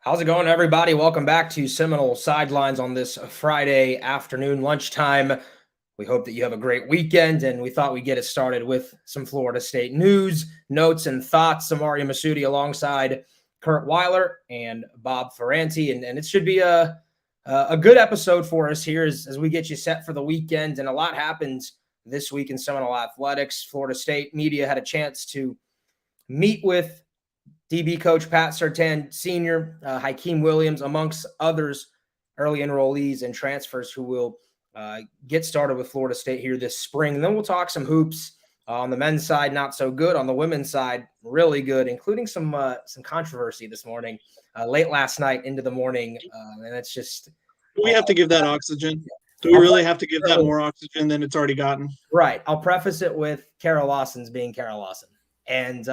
How's it going, everybody? Welcome back to Seminole Sidelines on this Friday afternoon, lunchtime. We hope that you have a great weekend, and we thought we'd get it started with some Florida State news, notes, and thoughts. I'm Ariya Massoudi alongside Curt Weiler and Bob Ferrante, and it should be a good episode for us here as we get you set for the weekend. And a lot happened this week in Seminole athletics. Florida State media had a chance to meet with DB coach Pat Surtain, senior, Hykeem Williams, amongst others, early enrollees and transfers who will get started with Florida State here this spring. And then we'll talk some hoops. On the men's side, not so good. On the women's side, really good, including some controversy this morning, late last night into the morning. And it's just – Do we have to give that oxygen? Do we really have to give that more oxygen than it's already gotten? Right. I'll preface it with Kara Lawson's being Kara Lawson. And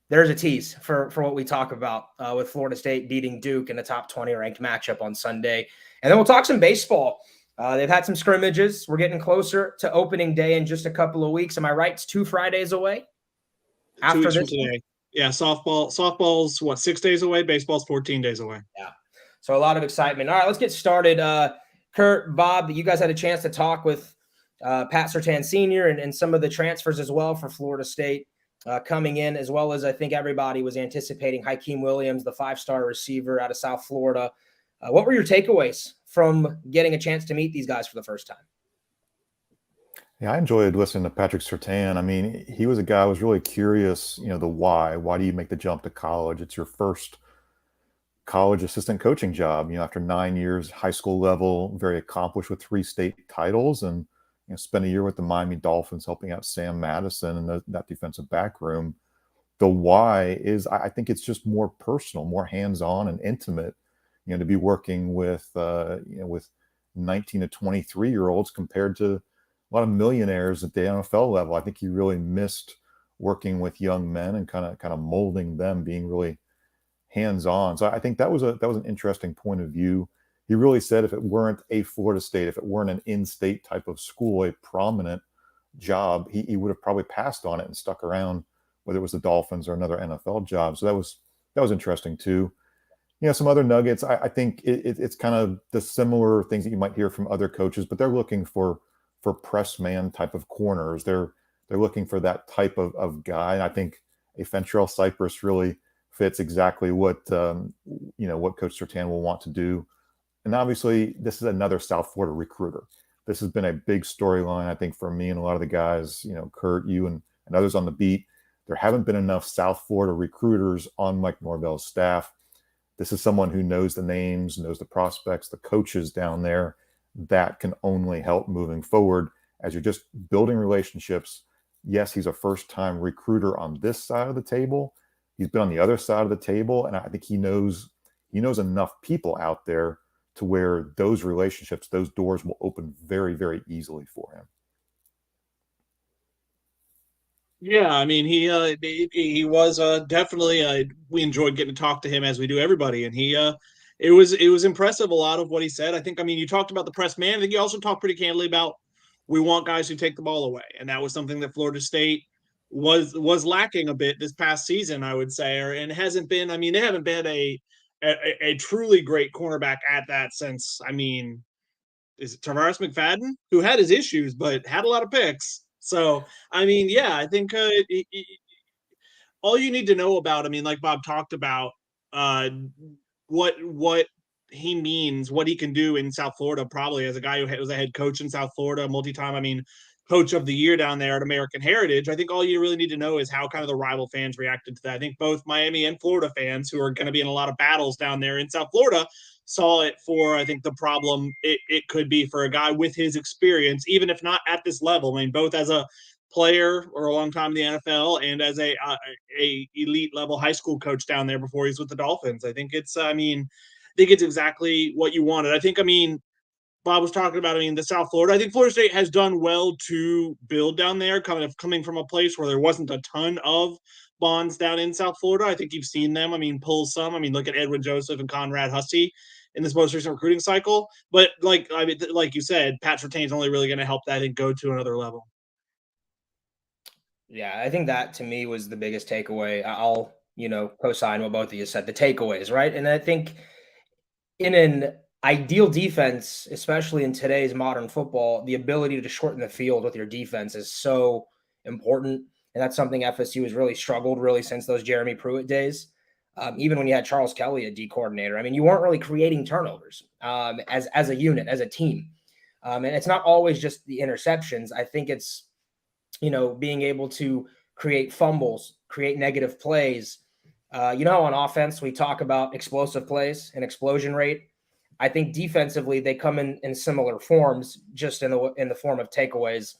there's a tease for what we talk about with Florida State beating Duke in a top 20 ranked matchup on Sunday. And then we'll talk some baseball. They've had some scrimmages. We're getting closer to opening day in just a couple of weeks. Am I right? It's 2 Fridays away? After 2 weeks from today. Yeah, softball's, 6 days away? Baseball's 14 days away. Yeah. So a lot of excitement. All right, let's get started. Curt, Bob, you guys had a chance to talk with Pat Surtain Sr. and some of the transfers as well for Florida State. Coming in, as well as I think everybody was anticipating Hykeem Williams, the 5-star receiver out of South Florida. What were your takeaways from getting a chance to meet these guys for the first time? Yeah, I enjoyed listening to Patrick Surtain. I mean, he was a guy who was really curious, the why. Why do you make the jump to college? It's your first college assistant coaching job, after 9 years, high school level, very accomplished with 3 state titles, and spent a year with the Miami Dolphins helping out Sam Madison in that defensive back room. The why is, I think it's just more personal, more hands-on and intimate, to be working with, with 19 to 23-year-olds compared to a lot of millionaires at the NFL level. I think he really missed working with young men and kind of molding them, being really hands-on. So I think that was an interesting point of view. He really said if it weren't a Florida State, if it weren't an in-state type of school, a prominent job, he would have probably passed on it and stuck around, whether it was the Dolphins or another NFL job. So that was interesting too. Some other nuggets. I think it's kind of the similar things that you might hear from other coaches, but they're looking for press man type of corners. They're looking for that type of guy. And I think a Fentrell Cypress really fits exactly what what Coach Surtain will want to do. And obviously, this is another South Florida recruiter. This has been a big storyline, I think, for me and a lot of the guys, Curt, you and others on the beat. There haven't been enough South Florida recruiters on Mike Norvell's staff. This is someone who knows the names, knows the prospects, the coaches down there. That can only help moving forward as you're just building relationships. Yes, he's a first-time recruiter on this side of the table. He's been on the other side of the table, and I think he knows enough people out there to where those relationships, those doors will open very, very easily for him. Yeah, I mean, he was definitely. We enjoyed getting to talk to him, as we do everybody, and it was impressive. A lot of what he said. I think. I mean, you talked about the press man. I think you also talked pretty candidly about we want guys who take the ball away, and that was something that Florida State was lacking a bit this past season, I would say, and hasn't been. I mean, they haven't been a truly great cornerback at that since, is it Tavares McFadden, who had his issues but had a lot of picks. So, I mean, yeah, I think all you need to know about, like Bob talked about, what he means, what he can do in South Florida, probably as a guy who was a head coach in South Florida, multi-time, coach of the year down there at American Heritage. I think all you really need to know is how kind of the rival fans reacted to that. I think both Miami and Florida fans, who are going to be in a lot of battles down there in South Florida, saw it for, I think, the problem it could be for a guy with his experience, even if not at this level. Both as a player or a long time in the NFL and as a elite level high school coach down there before he's with the Dolphins. I think it's exactly what you wanted. I think, Bob was talking about, the South Florida. I think Florida State has done well to build down there, kind of coming from a place where there wasn't a ton of bonds down in South Florida. I think you've seen them, pull some. Look at Edwin Joseph and Conrad Hussey in this most recent recruiting cycle. But like you said, Pat Surtain is only really going to help that and go to another level. Yeah, I think that to me was the biggest takeaway. I'll co-sign what both of you said, the takeaways, right? And I think in an ideal defense, especially in today's modern football, the ability to shorten the field with your defense is so important. And that's something FSU has really struggled really since those Jeremy Pruitt days. Even when you had Charles Kelly, a D coordinator, I mean, you weren't really creating turnovers as a unit, as a team. And it's not always just the interceptions. I think it's, being able to create fumbles, create negative plays. How on offense we talk about explosive plays and explosion rate. I think defensively they come in similar forms, just in the form of takeaways,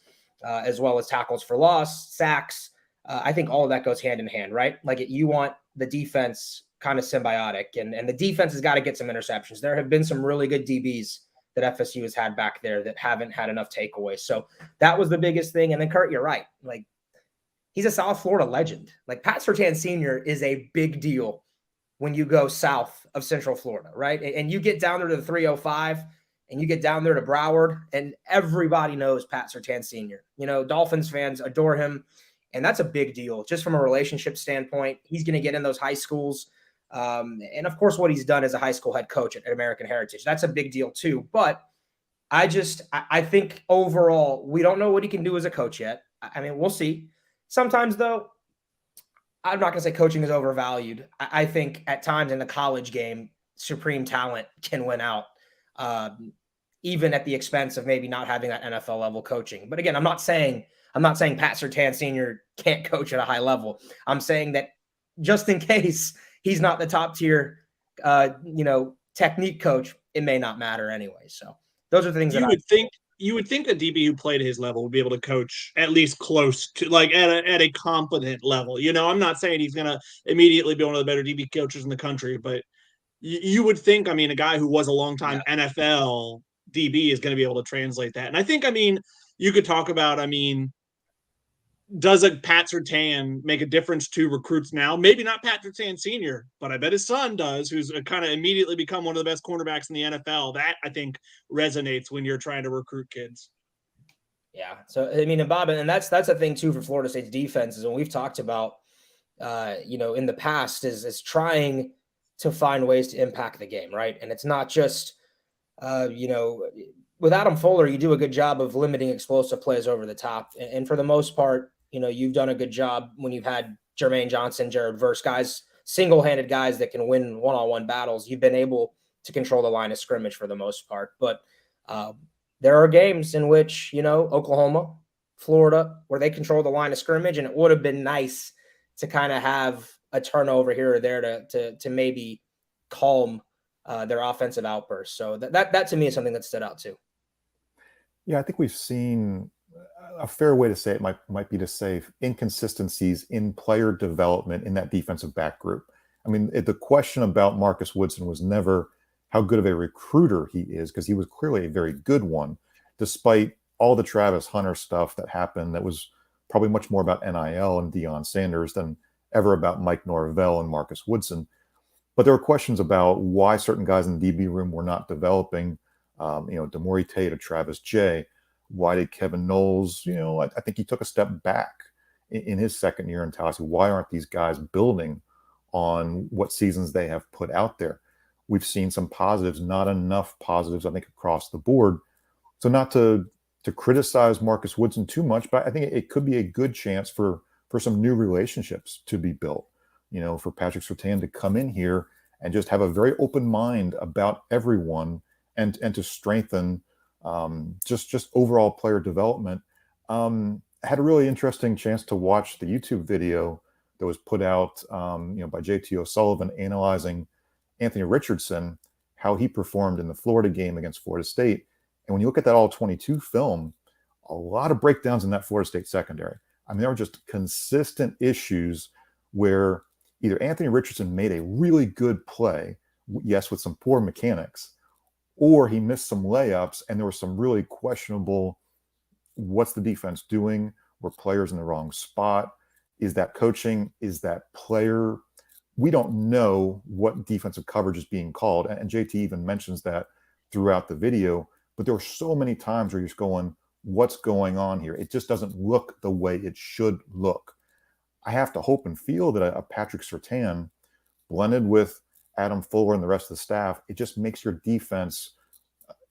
as well as tackles for loss, sacks. I think all of that goes hand in hand, right? Like you want the defense kind of symbiotic, and the defense has got to get some interceptions. There have been some really good DBs that FSU has had back there that haven't had enough takeaways. So that was the biggest thing. And then Curt, you're right. Like he's a South Florida legend. Like Pat Surtain Sr. is a big deal when you go south of Central Florida, right? And you get down there to the 305 and you get down there to Broward and everybody knows Pat Surtain Sr. Dolphins fans adore him. And that's a big deal just from a relationship standpoint. He's going to get in those high schools. And of course, what he's done as a high school head coach at American Heritage, that's a big deal too. But I think overall, we don't know what he can do as a coach yet. I mean, we'll see. Sometimes though, I'm not going to say coaching is overvalued. I think at times in the college game, supreme talent can win out, even at the expense of maybe not having that NFL level coaching. But again, I'm not saying Pat Surtain Sr. can't coach at a high level. I'm saying that just in case he's not the top tier, technique coach, it may not matter anyway. So those are the things you would think a DB who played at his level would be able to coach at least close to like at a competent level. I'm not saying he's going to immediately be one of the better DB coaches in the country, but you would think, a guy who was a longtime NFL DB is going to be able to translate that. And I think, you could talk about, does a Pat Surtain make a difference to recruits now? Maybe not Pat Surtain Sr., but I bet his son does, who's kind of immediately become one of the best cornerbacks in the NFL. That, I think, resonates when you're trying to recruit kids. Yeah. So, and Bob, and that's a thing, too, for Florida State's defense is when we've talked about, in the past is trying to find ways to impact the game, right? And it's not just, with Adam Fuller, you do a good job of limiting explosive plays over the top. And for the most part, you've done a good job when you've had Jermaine Johnson, Jared Verse, guys, single-handed guys that can win one-on-one battles. You've been able to control the line of scrimmage for the most part. But there are games in which, Oklahoma, Florida, where they control the line of scrimmage, and it would have been nice to kind of have a turnover here or there to maybe calm their offensive outbursts. So that to me is something that stood out too. Yeah, I think we've seen a fair way to say it might be to say inconsistencies in player development in that defensive back group. The question about Marcus Woodson was never how good of a recruiter he is, because he was clearly a very good one, despite all the Travis Hunter stuff that happened that was probably much more about NIL and Deion Sanders than ever about Mike Norvell and Marcus Woodson. But there were questions about why certain guys in the DB room were not developing, Demore Tate or Travis J. Why did Kevin Noles, I think he took a step back in his second year in Tallahassee. Why aren't these guys building on what seasons they have put out there? We've seen some positives, not enough positives, I think, across the board. So not to criticize Marcus Woodson too much, but I think it could be a good chance for some new relationships to be built, for Patrick Surtain to come in here and just have a very open mind about everyone and to strengthen just overall player development. I had a really interesting chance to watch the YouTube video that was put out, by JT O'Sullivan analyzing Anthony Richardson, how he performed in the Florida game against Florida State. And when you look at that all-22 film, a lot of breakdowns in that Florida State secondary. There were just consistent issues where either Anthony Richardson made a really good play, yes, with some poor mechanics, or he missed some layups, and there was some really questionable, what's the defense doing? Were players in the wrong spot? Is that coaching? Is that player? We don't know what defensive coverage is being called. And JT even mentions that throughout the video. But there were so many times where you're just going, what's going on here? It just doesn't look the way it should look. I have to hope and feel that a Patrick Surtain blended with Adam Fuller and the rest of the staff, it just makes your defense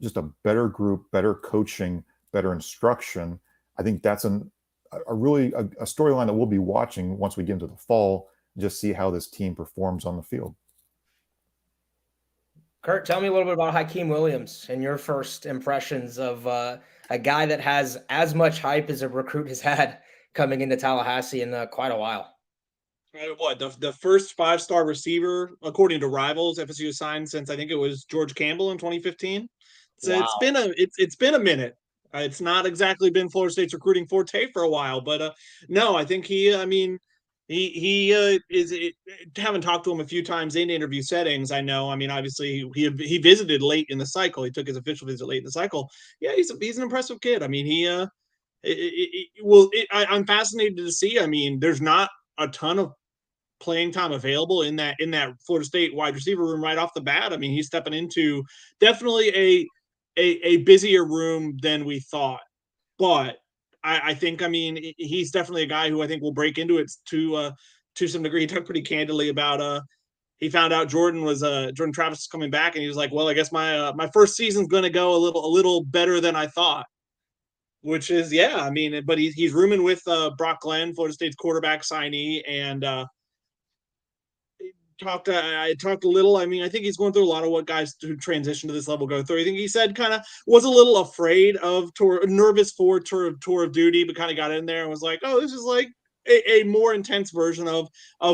just a better group, better coaching, better instruction. I think that's a storyline that we'll be watching once we get into the fall, just see how this team performs on the field. Curt, tell me a little bit about Hykeem Williams and your first impressions of a guy that has as much hype as a recruit has had coming into Tallahassee in quite a while. What the first 5-star receiver, according to Rivals, FSU signed since I think it was George Campbell in 2015. So Wow. it's been a minute. It's not exactly been Florida State's recruiting forte for a while, but no, I think he haven't talked to him a few times in interview settings. I know. I mean, obviously he visited late in the cycle. He took his official visit late in the cycle. Yeah, he's an impressive kid. I mean, I'm fascinated to see. I mean, there's not a ton of playing time available in that Florida State wide receiver room right off the bat. I mean, he's stepping into definitely a busier room than we thought. But I think, I mean, he's definitely a guy who I think will break into it to some degree. He talked pretty candidly about he found out Jordan Travis was coming back, and he was like, well, I guess my first season's going to go a little better than I thought. Which is, yeah, I mean, but he's rooming with Brock Glenn, Florida State's quarterback signee, and I talked a little. I mean, I think he's going through a lot of what guys who transition to this level go through. I think he said kind of was a little afraid of nervous for tour of duty, but kind of got in there and was like, oh, this is like a more intense version of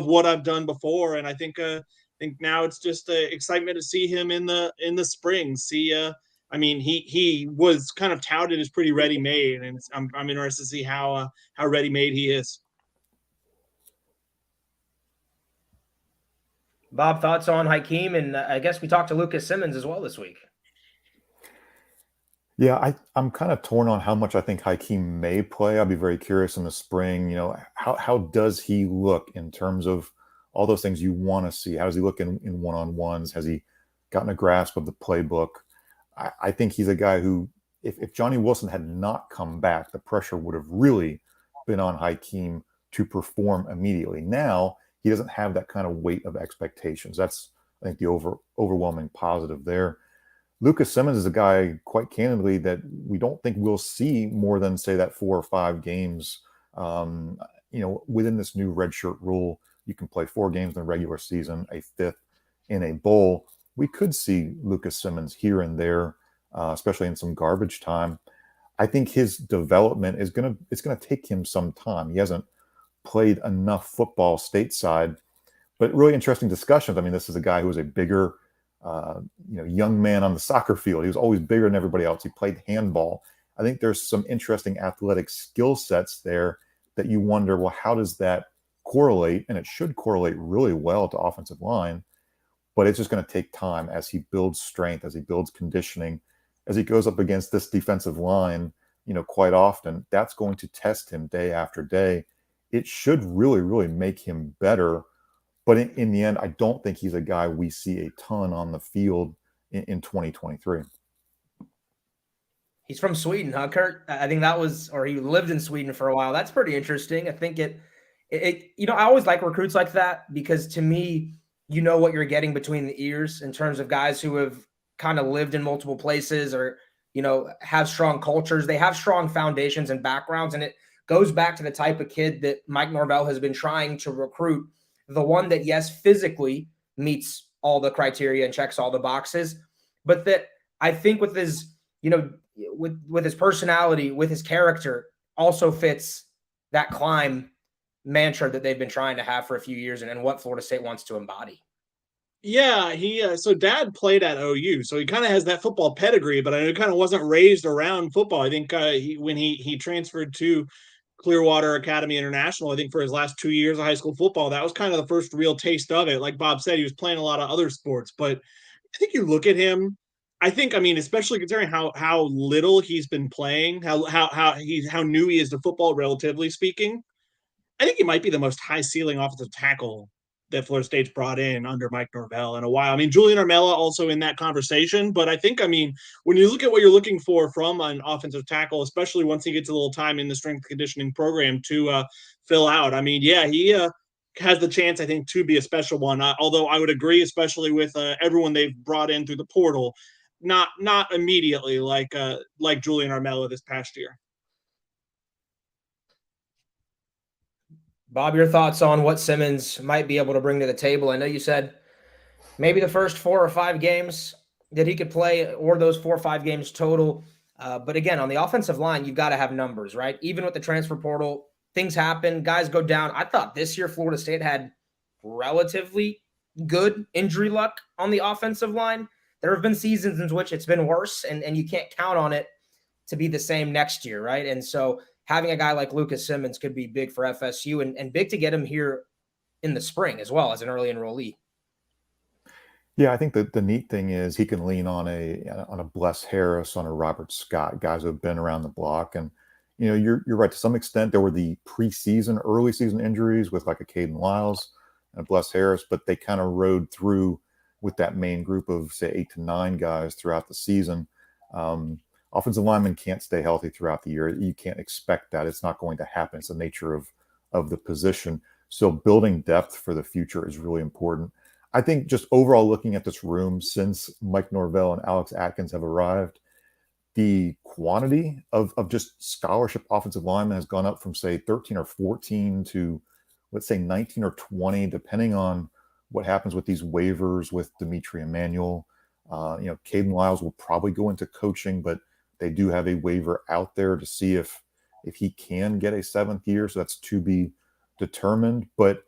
what I've done before. And I think now it's just excitement to see him in the spring. I mean, he was kind of touted as pretty ready-made, and I'm interested to see how ready-made he is. Bob, thoughts on Hykeem? And I guess we talked to Lucas Simmons as well this week. Yeah, I'm kind of torn on how much I think Hykeem may play. I'll be very curious in the spring. You know, how does he look in terms of all those things you want to see? How does he look in one-on-ones? Has he gotten a grasp of the playbook? I think he's a guy who, if Johnny Wilson had not come back, the pressure would have really been on Hykeem to perform immediately. Now, he doesn't have that kind of weight of expectations. That's, I think, the overwhelming positive there. Lucas Simmons is a guy, quite candidly, that we don't think we'll see more than, say, that 4 or 5 games. Within this new redshirt rule, you can play 4 games in the regular season, a 5th in a bowl. We could see Lucas Simmons here and there, especially in some garbage time. I think his development it's going to take him some time. He hasn't played enough football stateside, but really interesting discussions. I mean, this is a guy who was a bigger, young man on the soccer field. He was always bigger than everybody else. He played handball. I think there's some interesting athletic skill sets there that you wonder, well, how does that correlate? And it should correlate really well to offensive line. But it's just going to take time as he builds strength, as he builds conditioning, as he goes up against this defensive line, quite often. That's going to test him day after day. It should really, really make him better. But in the end, I don't think he's a guy we see a ton on the field in 2023. He's from Sweden, huh, Curt? I think he lived in Sweden for a while. That's pretty interesting. I think I always like recruits like that because to me, you know what you're getting between the ears in terms of guys who have kind of lived in multiple places or, have strong cultures. They have strong foundations and backgrounds. And it goes back to the type of kid that Mike Norvell has been trying to recruit. The one that, yes, physically meets all the criteria and checks all the boxes, but that I think with his, with his personality, with his character also fits that climb mantra that they've been trying to have for a few years and what Florida State wants to embody. Yeah, so dad played at OU, so he kind of has that football pedigree, but I know he kind of wasn't raised around football. I think when he transferred to Clearwater Academy International, I think for his last 2 years of high school football, that was kind of the first real taste of it. Like Bob said, he was playing a lot of other sports, but I think you look at him, especially considering how little he's been playing, how new he is to football, relatively speaking. I think he might be the most high ceiling offensive tackle that Florida State's brought in under Mike Norvell in a while. I mean, Julian Armella also in that conversation, but I think, I mean, when you look at what you're looking for from an offensive tackle, especially once he gets a little time in the strength conditioning program to fill out, I mean, yeah, he has the chance, I think, to be a special one. Although I would agree, especially with everyone they've brought in through the portal, not immediately like Julian Armella this past year. Bob, your thoughts on what Simmons might be able to bring to the table? I know you said maybe the first 4 or 5 games that he could play, or those 4 or 5 games total. But again, on the offensive line, you've got to have numbers, right? Even with the transfer portal, things happen, guys go down. I thought this year Florida State had relatively good injury luck on the offensive line. There have been seasons in which it's been worse, and you can't count on it to be the same next year, right? And so having a guy like Lucas Simmons could be big for FSU, and big to get him here in the spring as well as an early enrollee. Yeah, I think that the neat thing is he can lean on a Bless Harris, on a Robert Scott, guys who have been around the block. And you're right, to some extent there were the preseason, early season injuries with like a Caden Lyles and a Bless Harris, but they kind of rode through with that main group of say 8 to 9 guys throughout the season. Offensive linemen can't stay healthy throughout the year. You can't expect that. It's not going to happen. It's the nature of the position. So building depth for the future is really important. I think just overall looking at this room since Mike Norvell and Alex Atkins have arrived, the quantity of just scholarship offensive linemen has gone up from say 13 or 14 to let's say 19 or 20, depending on what happens with these waivers with Dimitri Emmanuel. Caden Lyles will probably go into coaching, but they do have a waiver out there to see if he can get a 7th year. So that's to be determined. But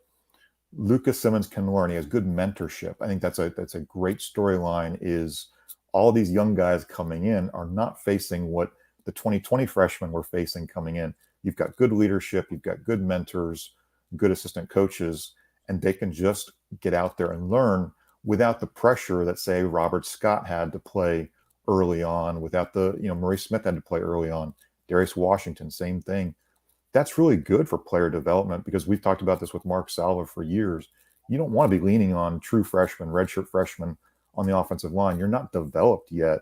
Lucas Simmons can learn. He has good mentorship. I think that's a great storyline. Is all these young guys coming in are not facing what the 2020 freshmen were facing coming in. You've got good leadership. You've got good mentors, good assistant coaches, and they can just get out there and learn without the pressure that say Robert Scott had to play early on, without the, Murray Smith had to play early on, Darius Washington, same thing. That's really good for player development because we've talked about this with Mark Salva for years. You don't want to be leaning on true freshmen, redshirt freshmen on the offensive line. You're not developed yet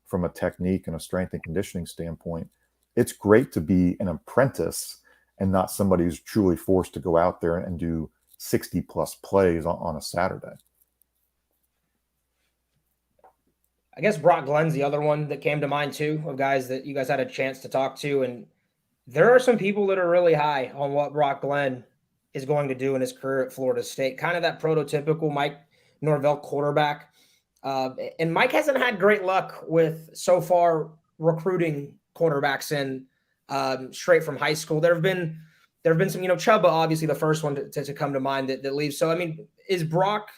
from a technique and a strength and conditioning standpoint. It's great to be an apprentice and not somebody who's truly forced to go out there and do 60 plus plays on a Saturday. I guess Brock Glenn's the other one that came to mind too, of guys that you guys had a chance to talk to. And there are some people that are really high on what Brock Glenn is going to do in his career at Florida State. Kind of that prototypical Mike Norvell quarterback. And Mike hasn't had great luck with so far recruiting quarterbacks in straight from high school. There have been some, Chuba, obviously the first one to come to mind that leaves. So, I mean, is Brock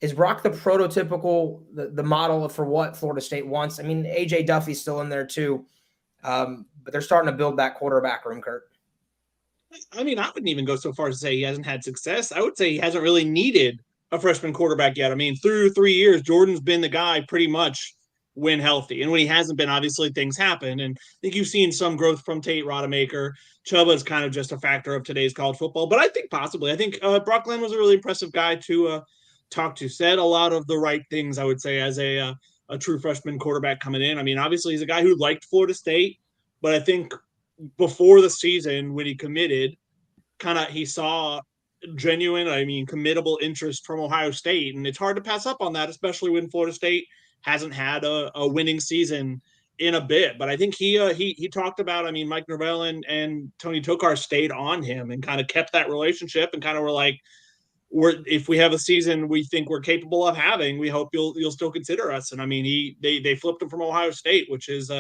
the prototypical, the model for what Florida State wants? I mean, AJ Duffy's still in there too, but they're starting to build that quarterback room, Curt. I mean, I wouldn't even go so far as to say he hasn't had success. I would say he hasn't really needed a freshman quarterback yet. I mean, through 3 years, Jordan's been the guy pretty much when healthy. And when he hasn't been, obviously things happen. And I think you've seen some growth from Tate Rodemaker. Chuba is kind of just a factor of today's college football. But I think Brock Glenn was a really impressive guy to talk to. Said a lot of the right things, I would say, as a true freshman quarterback coming in. I mean, obviously he's a guy who liked Florida State, but I think before the season when he committed, he saw genuine, committable interest from Ohio State. And it's hard to pass up on that, especially when Florida State hasn't had a winning season in a bit. But I think he talked about, Mike Norvell and Tony Tokar stayed on him and kind of kept that relationship and kind of were like, if we have a season we think we're capable of having, we hope you'll still consider us. And I mean, they flipped him from Ohio State, which is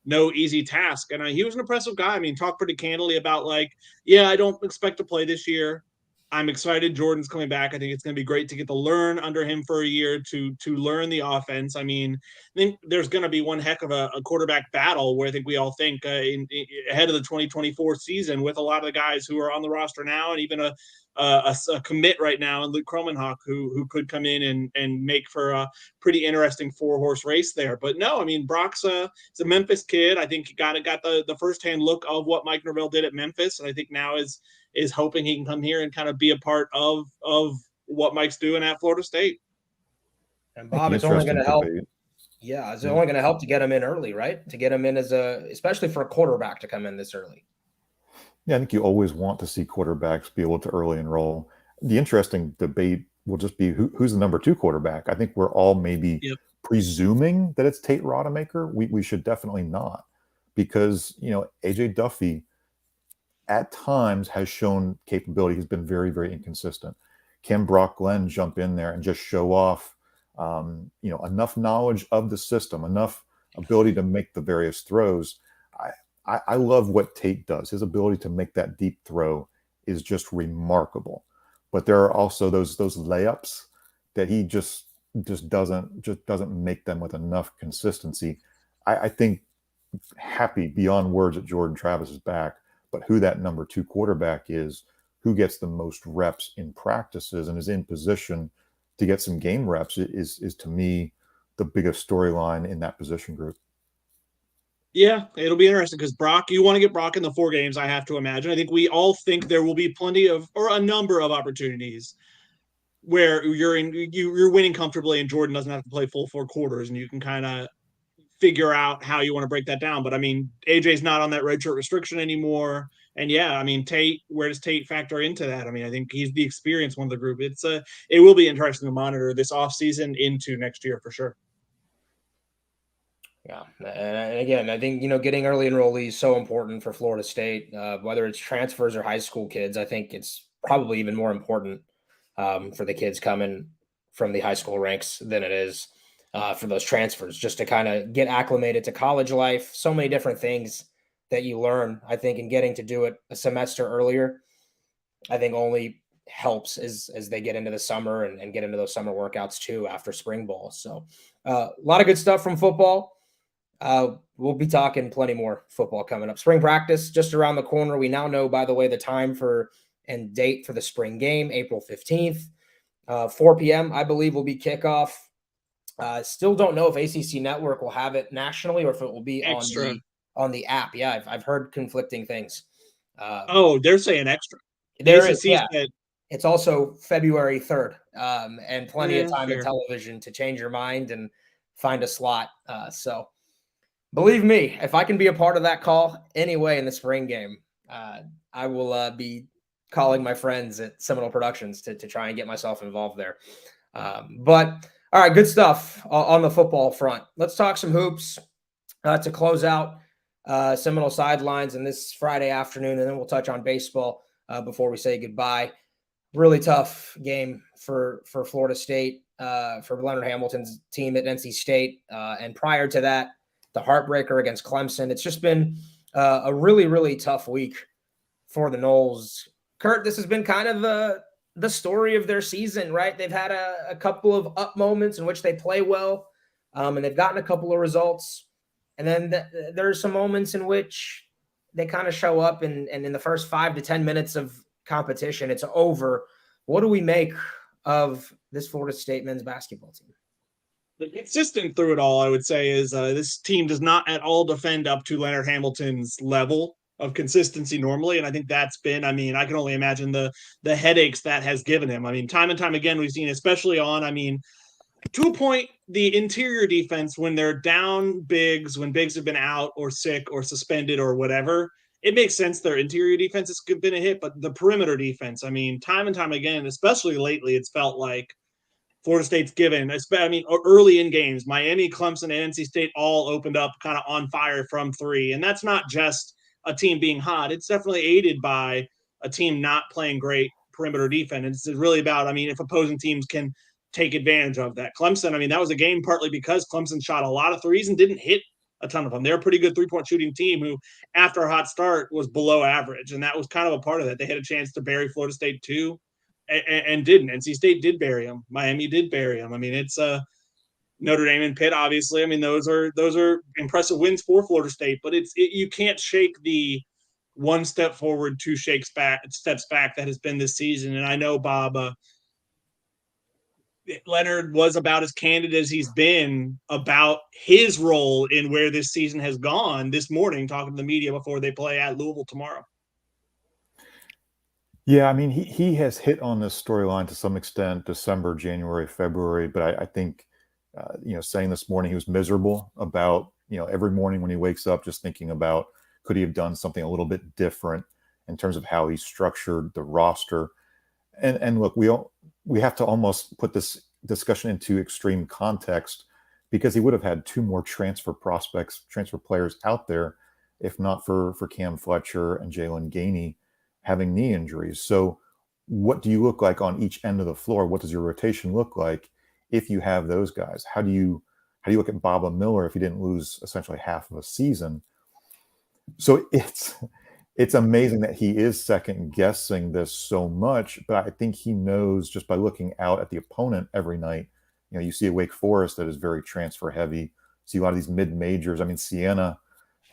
no easy task. And he was an impressive guy. I mean, talked pretty candidly about I don't expect to play this year. I'm excited Jordan's coming back. I think it's going to be great to get to learn under him for a year to learn the offense. I mean, I think there's going to be one heck of a quarterback battle where I think we all think ahead of the 2024 season with a lot of the guys who are on the roster now and even a commit right now, and Luke Kromenhoek, who could come in and make for a pretty interesting 4-horse race there. But no, I mean, Brock's is a Memphis kid. I think he got the firsthand look of what Mike Norvell did at Memphis, and I think now is hoping he can come here and kind of be a part of what Mike's doing at Florida State. And Bob, it's only going to help. Debate. Yeah, it's only going to help to get him in early, right? To get him in especially for a quarterback to come in this early. Yeah, I think you always want to see quarterbacks be able to early enroll. The interesting debate will just be who's the number 2 quarterback. I think we're all maybe presuming that it's Tate Rodemaker. We should definitely not, because AJ Duffy at times has shown capability. He's been very, very inconsistent. Can Brock Glenn jump in there and just show off enough knowledge of the system, enough ability to make the various throws? I love what Tate does. His ability to make that deep throw is just remarkable. But there are also those layups that he just doesn't make them with enough consistency. I think happy beyond words that Jordan Travis is back, but who that number 2 quarterback is, who gets the most reps in practices and is in position to get some game reps is to me the biggest storyline in that position group. Yeah, it'll be interesting because Brock, you want to get Brock in the 4 games, I have to imagine. I think we all think there will be plenty of, or a number of opportunities where you're winning comfortably and Jordan doesn't have to play full 4 quarters, and you can kind of figure out how you want to break that down. But I mean, AJ's not on that redshirt restriction anymore. And yeah, I mean, Tate, where does Tate factor into that? I mean, I think he's the experienced one of the group. It will be interesting to monitor this offseason into next year for sure. Yeah. And again, I think, getting early enrollees is so important for Florida State, whether it's transfers or high school kids. I think it's probably even more important for the kids coming from the high school ranks than it is for those transfers, just to kind of get acclimated to college life. So many different things that you learn, I think, in getting to do it a semester earlier, I think only helps as they get into the summer and get into those summer workouts too after spring ball. So a lot of good stuff from football. We'll be talking plenty more football coming up. Spring practice just around the corner. We now know, by the way, the time and date for the spring game, April 15th, 4 p.m., I believe, will be kickoff. Still don't know if ACC Network will have it nationally or if it will be on the app. Yeah, I've heard conflicting things. They're saying extra. There is, yeah. It's also February 3rd, and plenty of time in television to change your mind and find a slot. So believe me, if I can be a part of that call anyway in the spring game, I will be calling my friends at Seminole Productions to try and get myself involved there. But all right, good stuff on the football front. Let's talk some hoops to close out Seminole Sidelines in this Friday afternoon, and then we'll touch on baseball before we say goodbye. Really tough game for Florida State, for Leonard Hamilton's team at NC State. And prior to that, the heartbreaker against Clemson. It's just been a really, really tough week for the Noles. Curt, this has been kind of the story of their season, right? They've had a couple of up moments in which they play well, and they've gotten a couple of results. And then there's some moments in which they kind of show up, and in the first 5 to 10 minutes of competition, it's over. What do we make of this Florida State men's basketball team? The consistent through it all, I would say, is this team does not at all defend up to Leonard Hamilton's level of consistency normally. And I think that's been, I can only imagine the headaches that has given him. Time and time again, we've seen, especially to a point, the interior defense, when they're down bigs, when bigs have been out or sick or suspended or whatever, it makes sense their interior defense has been a hit. But the perimeter defense, time and time again, especially lately, it's felt like Florida State's given, early in games, Miami, Clemson, and NC State all opened up kind of on fire from 3. And that's not just a team being hot. It's definitely aided by a team not playing great perimeter defense. It's really about, if opposing teams can take advantage of that. Clemson, that was a game partly because Clemson shot a lot of threes and didn't hit a ton of them. They're a pretty good 3-point shooting team who, after a hot start, was below average. And that was kind of a part of that. They had a chance to bury Florida State too, and didn't. NC State did bury them. Miami did bury them. It's Notre Dame and Pitt, obviously. Those are impressive wins for Florida State, but you can't shake the one step forward, 2 steps back that has been this season. And I know, Bob, Leonard was about as candid as he's been about his role in where this season has gone this morning, talking to the media before they play at Louisville tomorrow. Yeah, I mean, he has hit on this storyline to some extent, December, January, February, but I think, saying this morning he was miserable about, every morning when he wakes up, just thinking about could he have done something a little bit different in terms of how he structured the roster. And look, we have to almost put this discussion into extreme context because he would have had two more transfer prospects, transfer players out there, if not for Cam Fletcher and Jalen Gainey having knee injuries. So, what do you look like on each end of the floor? What does your rotation look like if you have those guys? How do you look at Baba Miller if he didn't lose essentially half of a season? So it's amazing that he is second guessing this so much, but I think he knows just by looking out at the opponent every night. You see a Wake Forest that is very transfer heavy. See a lot of these mid majors. I mean, Siena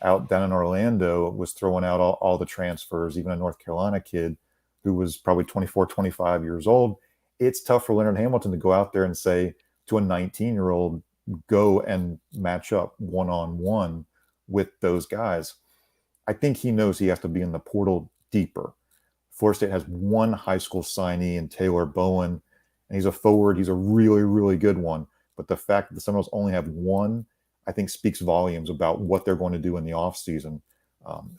out down in Orlando was throwing out all the transfers, even a North Carolina kid who was probably 24, 25 years old. It's tough for Leonard Hamilton to go out there and say to a 19-year-old, go and match up one-on-one with those guys. I think he knows he has to be in the portal deeper. Florida State has one high school signee in Taylor Bowen, and he's a forward. He's a really, really good one. But the fact that the Seminoles only have one, I think, speaks volumes about what they're going to do in the offseason.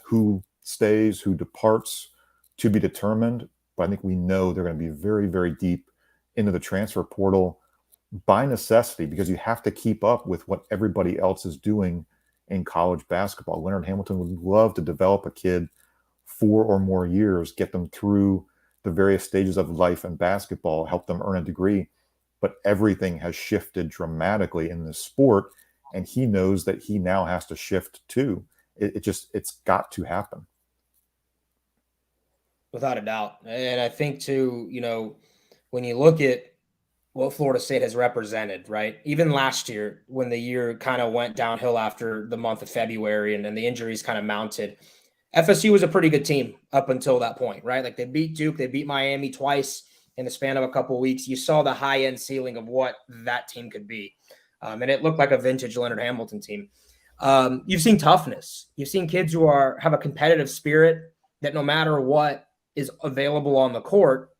Who stays, who departs, to be determined. But I think we know they're going to be very, very deep into the transfer portal by necessity because you have to keep up with what everybody else is doing in college basketball. Leonard Hamilton would love to develop a kid 4 or more years, get them through the various stages of life and basketball, help them earn a degree. But everything has shifted dramatically in this sport, and he knows that he now has to shift too. It's got to happen. Without a doubt. And I think too, when you look at what Florida State has represented, right? Even last year, when the year kind of went downhill after the month of February and then the injuries kind of mounted, FSU was a pretty good team up until that point, right? Like they beat Duke, they beat Miami twice in the span of a couple of weeks. You saw the high end ceiling of what that team could be. And it looked like a vintage Leonard Hamilton team. You've seen toughness. You've seen kids who have a competitive spirit that no matter what is available on the court,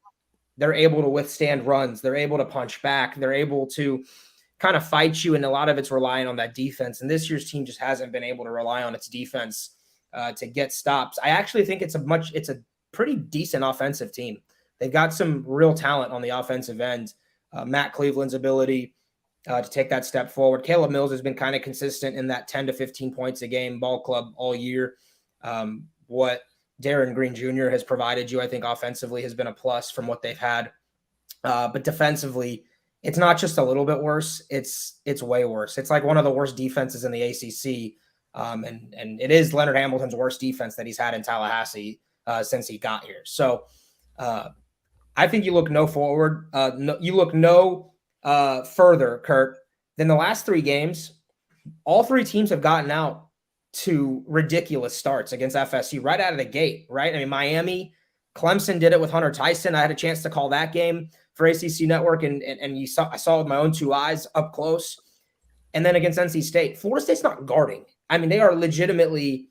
they're able to withstand runs. They're able to punch back. They're able to kind of fight you. And a lot of it's relying on that defense. And this year's team just hasn't been able to rely on its defense to get stops. I actually think it's a pretty decent offensive team. They've got some real talent on the offensive end. Matt Cleveland's ability to take that step forward. Caleb Mills has been kind of consistent in that 10 to 15 points a game ball club all year. What Darren Green Jr. has provided you, I think, offensively has been a plus from what they've had. But defensively, it's not just a little bit worse. It's way worse. It's like one of the worst defenses in the ACC. And it is Leonard Hamilton's worst defense that he's had in Tallahassee since he got here. So I think you look no further, Curt, than the last 3 games. All 3 teams have gotten out to ridiculous starts against FSU right out of the gate, right? I mean, Miami, Clemson did it with Hunter Tyson. I had a chance to call that game for ACC Network, and I saw with my own 2 eyes up close. And then against NC State, Florida State's not guarding. I mean, they are legitimately,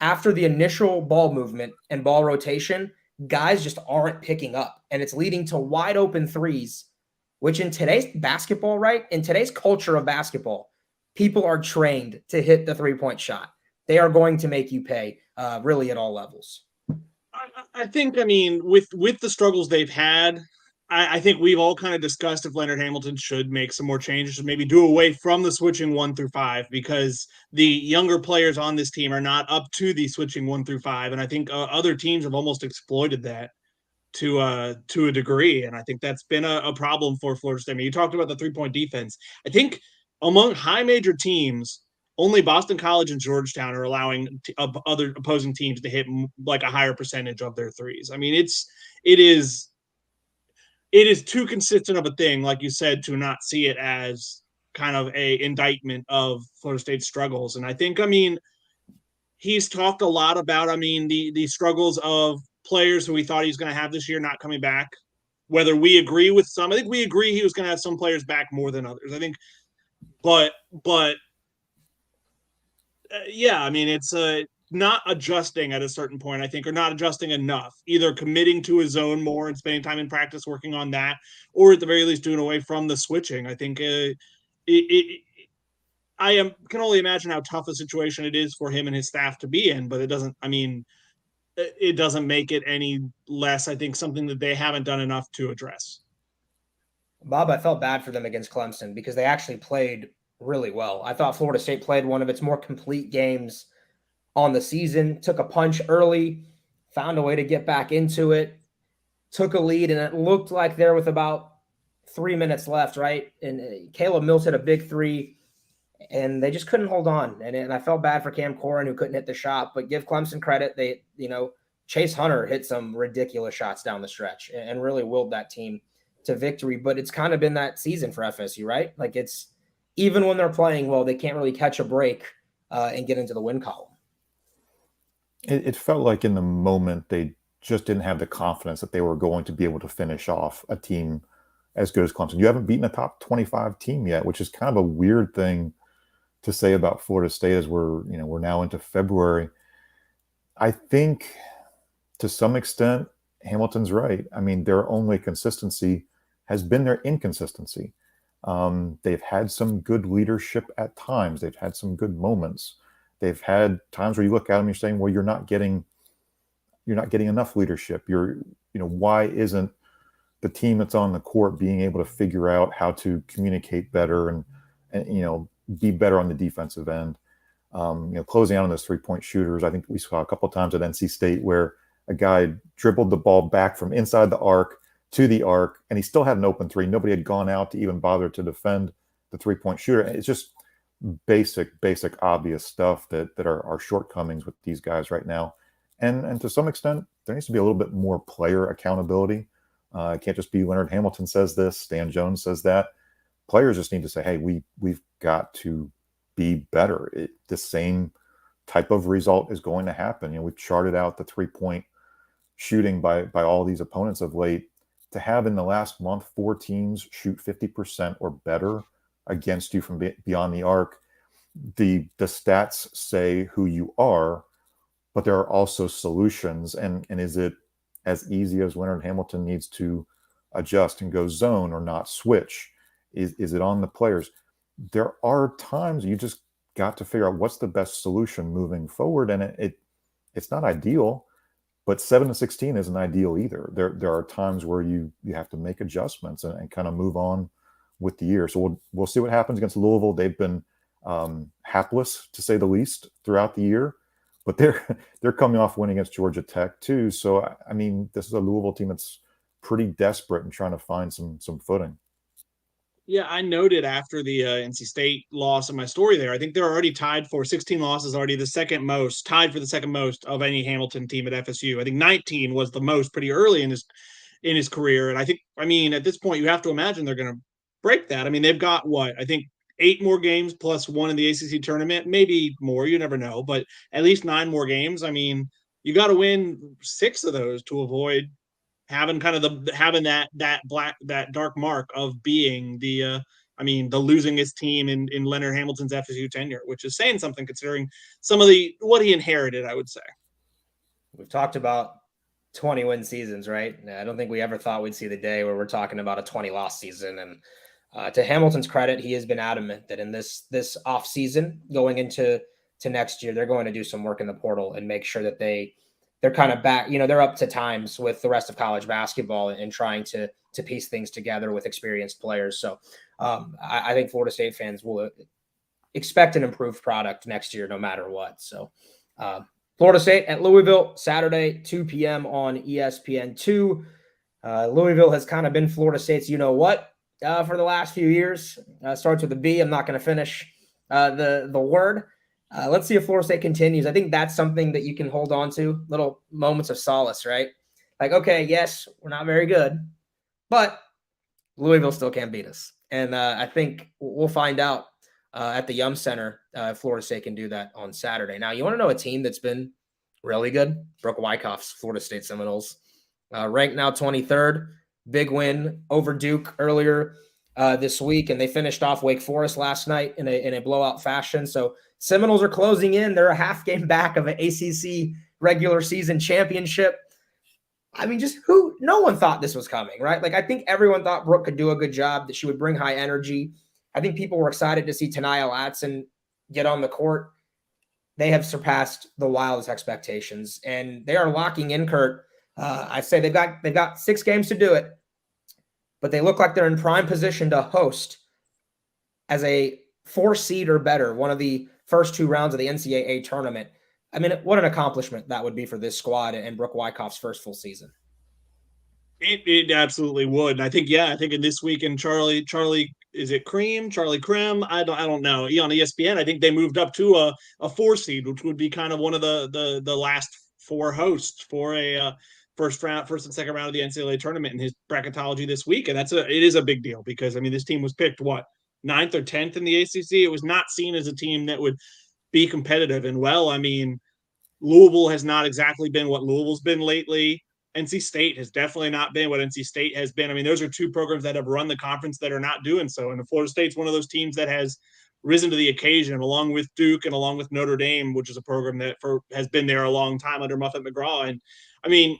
after the initial ball movement and ball rotation, guys just aren't picking up. And it's leading to wide open threes, which in today's basketball, right? In today's culture of basketball, people are trained to hit the 3-point shot. They are going to make you pay really at all levels. I think, with the struggles they've had, I think we've all kind of discussed if Leonard Hamilton should make some more changes, maybe do away from the switching 1 through 5, because the younger players on this team are not up to the switching 1 through 5. And I think other teams have almost exploited that to a degree. And I think that's been a problem for Florida State. I mean, you talked about the 3-point defense. I think among high major teams, only Boston College and Georgetown are allowing other opposing teams to hit like a higher percentage of their threes. I mean, it is too consistent of a thing, like you said, to not see it as kind of a indictment of Florida State's struggles. And I think, he's talked a lot about, the struggles of players who he thought he was going to have this year not coming back. Whether we agree with some, I think we agree he was going to have some players back more than others. I think, but yeah, it's not adjusting at a certain point, I think, or not adjusting enough, either committing to his zone more and spending time in practice working on that, or at the very least doing away from the switching. I think can only imagine how tough a situation it is for him and his staff to be in, but it doesn't make it any less, I think, something that they haven't done enough to address. Bob, I felt bad for them against Clemson because they actually played really well. I thought Florida State played one of its more complete games on the season, took a punch early, found a way to get back into it, took a lead, and it looked like there with about 3 minutes left, right? And Caleb Mills hit a big three, and they just couldn't hold on. And I felt bad for Cam Corrin, who couldn't hit the shot, but give Clemson credit. Chase Hunter hit some ridiculous shots down the stretch and really willed that team to victory. But it's kind of been that season for FSU, right? Like, it's even when they're playing well, they can't really catch a break and get into the win column. It felt like in the moment they just didn't have the confidence that they were going to be able to finish off a team as good as Clemson. You haven't beaten a top 25 team yet, which is kind of a weird thing to say about Florida State as we're now into February. I think to some extent Hamilton's right. I mean, their only consistency has been their inconsistency. They've had some good leadership at times. They've had some good moments. They've had times where you look at them and you're saying, well, you're not getting enough leadership. Why isn't the team that's on the court being able to figure out how to communicate better and be better on the defensive end? Closing out on those 3-point shooters. I think we saw a couple of times at NC State where a guy dribbled the ball back from inside the arc to the arc, and he still had an open three. Nobody had gone out to even bother to defend the 3-point shooter. It's just basic, obvious stuff that are shortcomings with these guys right now. And to some extent, there needs to be a little bit more player accountability. It can't just be Leonard Hamilton says this, Stan Jones says that. Players just need to say, hey, we've got to be better. The same type of result is going to happen. We've charted out the 3-point shooting by all these opponents of late. To have in the last month 4 teams shoot 50% or better against you from beyond the arc, the stats say who you are, but there are also solutions. And is it as easy as Leonard Hamilton needs to adjust and go zone or not switch? Is it on the players? There are times you just got to figure out what's the best solution moving forward. And it's not ideal, but 7-16 isn't ideal either. There are times where you have to make adjustments and kind of move on with the year. So we'll see what happens against Louisville. They've been hapless, to say the least, throughout the year, but they're coming off winning against Georgia Tech too. So I mean, this is a Louisville team that's pretty desperate and trying to find some footing. Yeah, I noted after the NC State loss in my story there, I think they're already tied for 16 losses, already tied for the second most of any Hamilton team at FSU. I think 19 was the most pretty early in his career. And I mean, at this point, you have to imagine they're going to break that. I mean, they've got 8 more games plus 1 in the ACC tournament, maybe more, you never know, but at least 9 more games. I mean, you got to win 6 of those to avoid having that dark mark of being the losingest team in Leonard Hamilton's FSU tenure, which is saying something considering some of what he inherited, I would say. We've talked about 20-win seasons, right? I don't think we ever thought we'd see the day where we're talking about a 20-loss season. And to Hamilton's credit, he has been adamant that in this off season going into next year, they're going to do some work in the portal and make sure that they're kind of back, they're up to times with the rest of college basketball and trying to piece things together with experienced players. So I think Florida State fans will expect an improved product next year, no matter what. So Florida State at Louisville, Saturday, 2 p.m. on ESPN2. Louisville has kind of been Florida State's for the last few years. Starts with a B. I'm not going to finish the word. Let's see if Florida State continues. I think that's something that you can hold on to, little moments of solace, right? Like, okay, yes, we're not very good, but Louisville still can't beat us. And I think we'll find out at the Yum Center if Florida State can do that on Saturday. Now, you want to know a team that's been really good? Brooke Wyckoff's Florida State Seminoles. Ranked now 23rd. Big win over Duke earlier this week, and they finished off Wake Forest last night in a blowout fashion. So Seminoles are closing in. They're a half game back of an ACC regular season championship. I mean, no one thought this was coming, right? Like, I think everyone thought Brooke could do a good job, that she would bring high energy. I think people were excited to see Tanaya Latson get on the court. They have surpassed the wildest expectations, and they are locking in, Curt. I say they've got 6 games to do it, but they look like they're in prime position to host as a 4 seed or better, one of the first 2 rounds of the NCAA tournament. I mean, what an accomplishment that would be for this squad and Brooke Wyckoff's first full season. It absolutely would. And I think in this weekend, Charlie, is it Cream? Charlie Krim? I don't know. On ESPN, I think they moved up to a 4 seed, which would be kind of one of the last 4 hosts for a first and second round of the NCAA tournament in his bracketology this week. And it is a big deal, because I mean, this team was picked 9th or 10th in the ACC. It was not seen as a team that would be competitive. And I mean, Louisville has not exactly been what Louisville's been lately. NC State has definitely not been what NC State has been. I mean, those are 2 programs that have run the conference that are not doing so. And Florida State's one of those teams that has risen to the occasion, along with Duke and along with Notre Dame, which is a program that has been there a long time under Muffet McGraw. And I mean,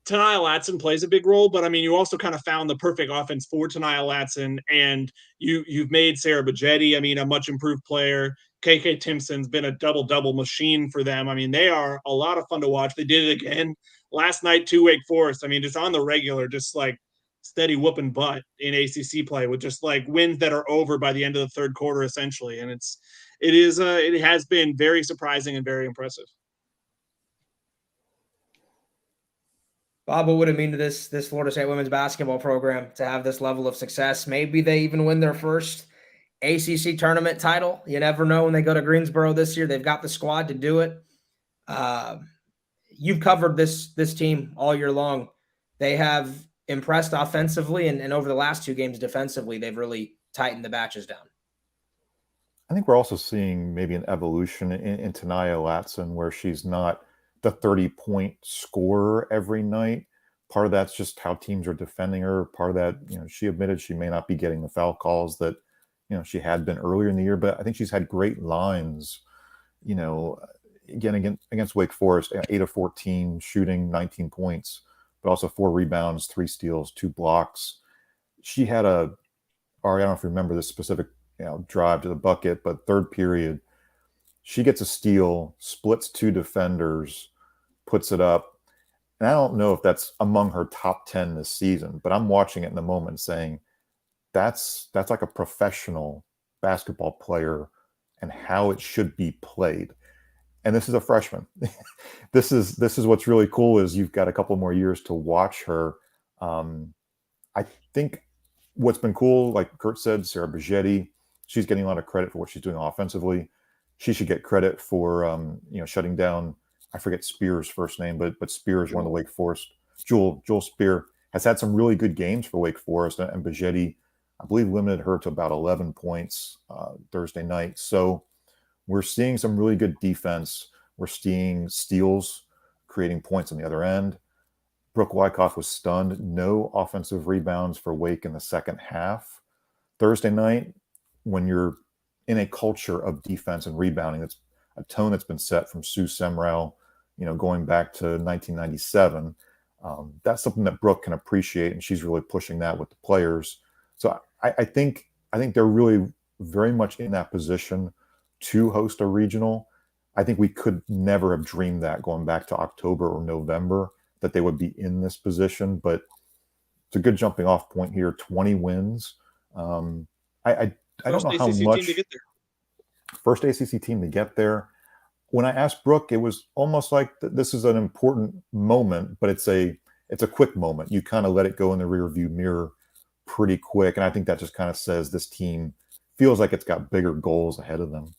Tanaya Latson plays a big role, but I mean, you also kind of found the perfect offense for Tanaya Latson, and you've made Sarah Bajetti, I mean, a much improved player. KK Timpson's been a double machine for them. I mean, they are a lot of fun to watch. They did it again last night to Wake Forest. I mean, just on the regular, just like steady whooping butt in ACC play, with just like wins that are over by the end of the third quarter, essentially. And it has been very surprising and very impressive. Bob, what would it mean to this Florida State women's basketball program to have this level of success? Maybe they even win their first ACC tournament title. You never know when they go to Greensboro this year. They've got the squad to do it. You've covered this team all year long. They have impressed offensively, and over the last 2 games defensively, they've really tightened the batches down. I think we're also seeing maybe an evolution in Tanaya Latson, where she's not the 30-point scorer every night. Part of that's just how teams are defending her. Part of that, she admitted she may not be getting the foul calls that, she had been earlier in the year, but I think she's had great lines, again, against Wake Forest, 8 of 14 shooting, 19 points, but also 4 rebounds, 3 steals, 2 blocks. She had Ari, I don't know if you remember this specific, drive to the bucket, but third period, she gets a steal, splits 2 defenders, puts it up. And I don't know if that's among her top 10 this season, but I'm watching it in the moment saying that's like a professional basketball player and how it should be played. And this is a freshman. This is what's really cool, is you've got a couple more years to watch her. I think what's been cool, like Curt said, Sarah Bajetti, she's getting a lot of credit for what she's doing offensively. She should get credit for shutting down, I forget Spears' first name, but Spears, one of the Wake Forest, Joel Spear, has had some really good games for Wake Forest, and Bajetti, I believe, limited her to about 11 points Thursday night. So we're seeing some really good defense. We're seeing steals, creating points on the other end. Brooke Wyckoff was stunned. No offensive rebounds for Wake in the second half. Thursday night, when you're in a culture of defense and rebounding, that's a tone that's been set from Sue Semrau, going back to 1997. That's something that Brooke can appreciate, and she's really pushing that with the players. So I think they're really very much in that position to host a regional. I think we could never have dreamed that going back to October or November, that they would be in this position, but it's a good jumping off point here. 20 wins. I don't know how much. First ACC team to get there. When I asked Brooke, it was almost like this is an important moment, but it's a quick moment. You kind of let it go in the rear view mirror pretty quick. And I think that just kind of says this team feels like it's got bigger goals ahead of them.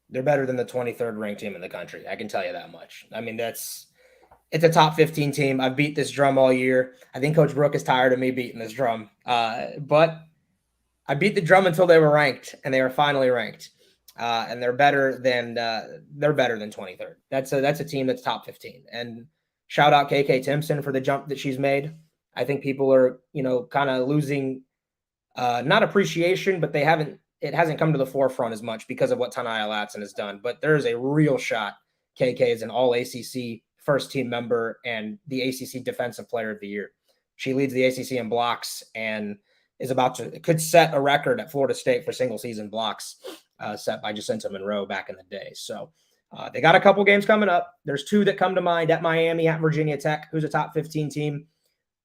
They're better than the 23rd ranked team in the country. I can tell you that much. I mean, it's a top 15 team. I've beat this drum all year. I think Coach Brooke is tired of me beating this drum. But I beat the drum until they were ranked, and they were finally ranked. And they're better than 23rd. That's a team that's top 15. And shout out KK Timpson for the jump that she's made. I think people are, kind of losing not appreciation, but it hasn't come to the forefront as much because of what Tanaya Latson has done. But there is a real shot KK is an all ACC first team member and the ACC Defensive Player of the Year. She leads the ACC in blocks and could set a record at Florida State for single season blocks set by Jacinta Monroe back in the day. So they got a couple games coming up. There's 2 that come to mind, at Miami, at Virginia Tech, who's a top 15 team.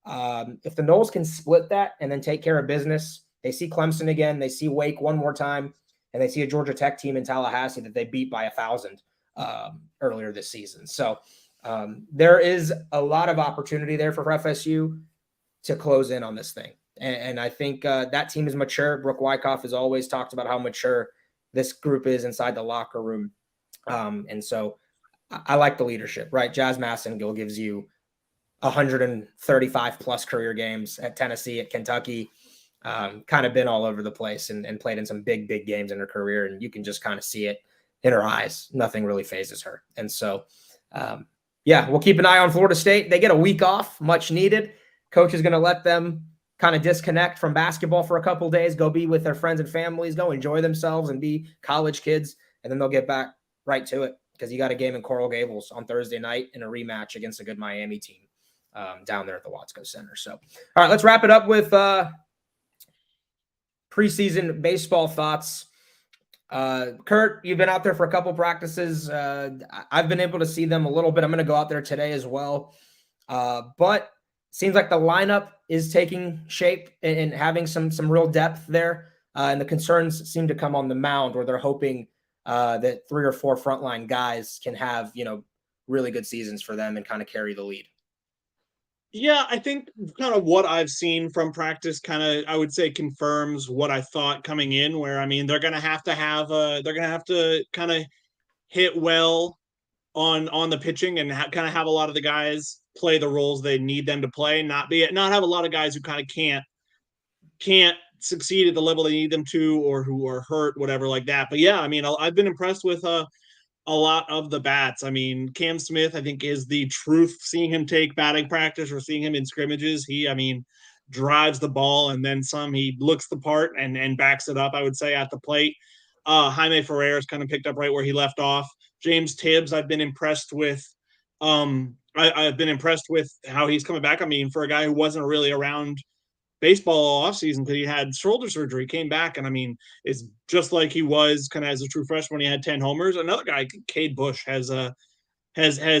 If the Noles can split that and then take care of business, they see Clemson again, they see Wake one more time, and they see a Georgia Tech team in Tallahassee that they beat by 1,000 earlier this season. So there is a lot of opportunity there for FSU to close in on this thing. And I think that team is mature. Brooke Wyckoff has always talked about how mature this group is inside the locker room. And so I like the leadership, right? Jazz Massengill gives you 135 plus career games at Tennessee, at Kentucky, kind of been all over the place and played in some big games in her career. And you can just kind of see it in her eyes. Nothing really phases her. And so, we'll keep an eye on Florida State. They get a week off, much needed. Coach is going to let them kind of disconnect from basketball for a couple days, go be with their friends and families, go enjoy themselves and be college kids. And then they'll get back right to it because you got a game in Coral Gables on Thursday night and a rematch against a good Miami team down there at the Watsco Center. So, all right, let's wrap it up with preseason baseball thoughts. Curt, you've been out there for a couple practices. I've been able to see them a little bit. I'm going to go out there today as well. But seems like the lineup is taking shape and having some real depth there. And the concerns seem to come on the mound where they're hoping that 3 or 4 frontline guys can have, really good seasons for them and kind of carry the lead. Yeah, I think kind of what I've seen from practice I would say confirms what I thought coming in, where, they're going to have to kind of hit well on the pitching and kind of have a lot of the guys play the roles they need them to play, not have a lot of guys who kind of can't succeed at the level they need them to, or who are hurt, whatever like that. But yeah, I've been impressed with a lot of the bats. Cam Smith, I think, is the truth. Seeing him take batting practice or seeing him in scrimmages, he drives the ball and then some. He looks the part and backs it up, I would say, at the plate. Jaime Ferrer's kind of picked up right where he left off. James Tibbs, I've been impressed with. I've been impressed with how he's coming back. For a guy who wasn't really around baseball all offseason because he had shoulder surgery, came back and is just like he was kind of as a true freshman. He had 10 homers. Another guy, Cade Bush, has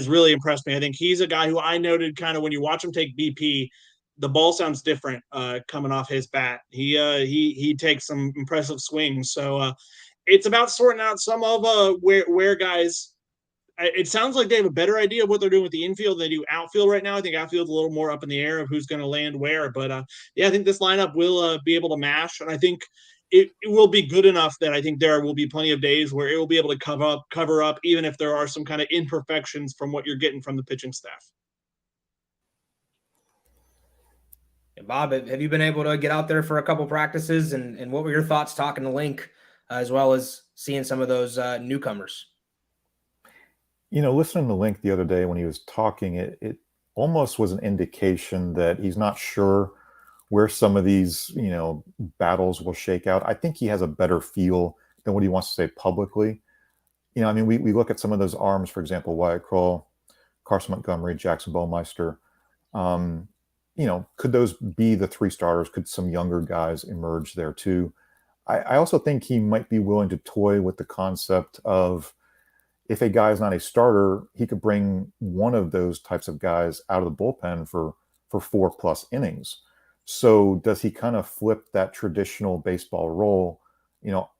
really impressed me. I think he's a guy who I noted kind of when you watch him take BP, the ball sounds different coming off his bat. He takes some impressive swings. So it's about sorting out some of where guys. It sounds like they have a better idea of what they're doing with the infield than they do outfield right now. I think outfield's a little more up in the air of who's going to land where. But I think this lineup will be able to mash, and I think it will be good enough that I think there will be plenty of days where it will be able to cover up, even if there are some kind of imperfections from what you're getting from the pitching staff. Bob, have you been able to get out there for a couple practices, and what were your thoughts talking to Link as well as seeing some of those newcomers? Listening to Link the other day when he was talking, it almost was an indication that he's not sure where some of these, battles will shake out. I think he has a better feel than what he wants to say publicly. We look at some of those arms, for example, Wyatt Kroll, Carson Montgomery, Jackson Baumeister. Could those be the 3 starters? Could some younger guys emerge there too? I also think he might be willing to toy with the concept of, if a guy is not a starter, he could bring one of those types of guys out of the bullpen for 4+ innings. So does he kind of flip that traditional baseball role,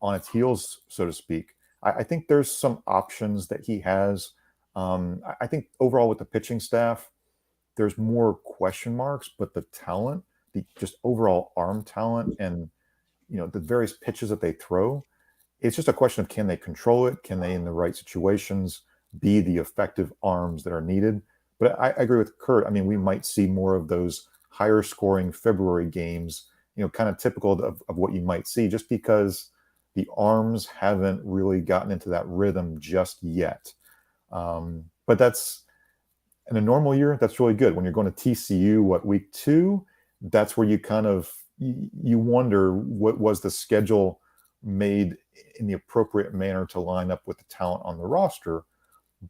on its heels, so to speak? I think there's some options that he has. I think overall with the pitching staff, there's more question marks, but the talent, the just overall arm talent and, the various pitches that they throw, it's just a question of, can they control it? Can they, in the right situations, be the effective arms that are needed? But I agree with Curt. We might see more of those higher scoring February games, kind of typical of what you might see, just because the arms haven't really gotten into that rhythm just yet. But that's, in a normal year, that's really good. When you're going to TCU, week 2, that's where you kind of you wonder, what was the schedule made in the appropriate manner to line up with the talent on the roster?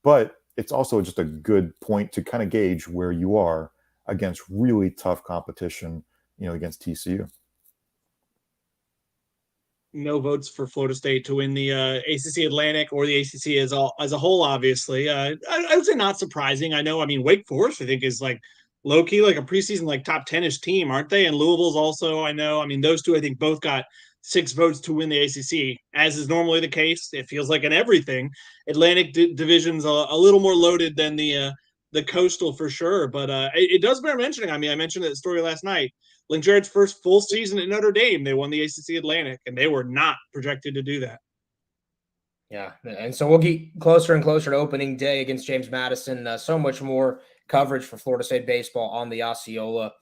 But it's also just a good point to kind of gauge where you are against really tough competition, against TCU. No votes for Florida State to win the ACC Atlantic or the ACC as a whole. Obviously, I would say not surprising. I know. I mean, Wake Forest, I think, is like low key like a preseason like top 10ish team, aren't they? And Louisville's also. I know. I mean, those two I think both got 6 votes to win the ACC, as is normally the case. It feels like in everything, Atlantic division's a little more loaded than the Coastal for sure. But it does bear mentioning. I mean, I mentioned that story last night. Link Jarrett's first full season at Notre Dame, they won the ACC Atlantic, and they were not projected to do that. Yeah, and so we'll get closer and closer to opening day against James Madison. So much more coverage for Florida State baseball on the Osceola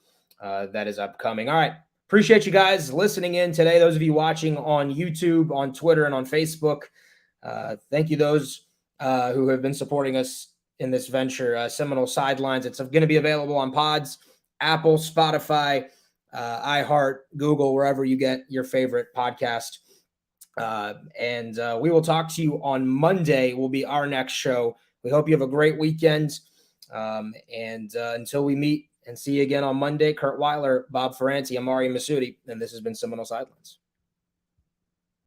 that is upcoming. All right, appreciate you guys listening in today. Those of you watching on YouTube, on Twitter, and on Facebook, thank you those who have been supporting us in this venture. Seminole Sidelines, it's going to be available on Pods, Apple, Spotify, iHeart, Google, wherever you get your favorite podcast. And we will talk to you on Monday. Will be our next show. We hope you have a great weekend. And until we meet and see you again on Monday, Curt Weiler, Bob Ferrante, I'm Ariya Massoudi, and this has been Seminole Sidelines.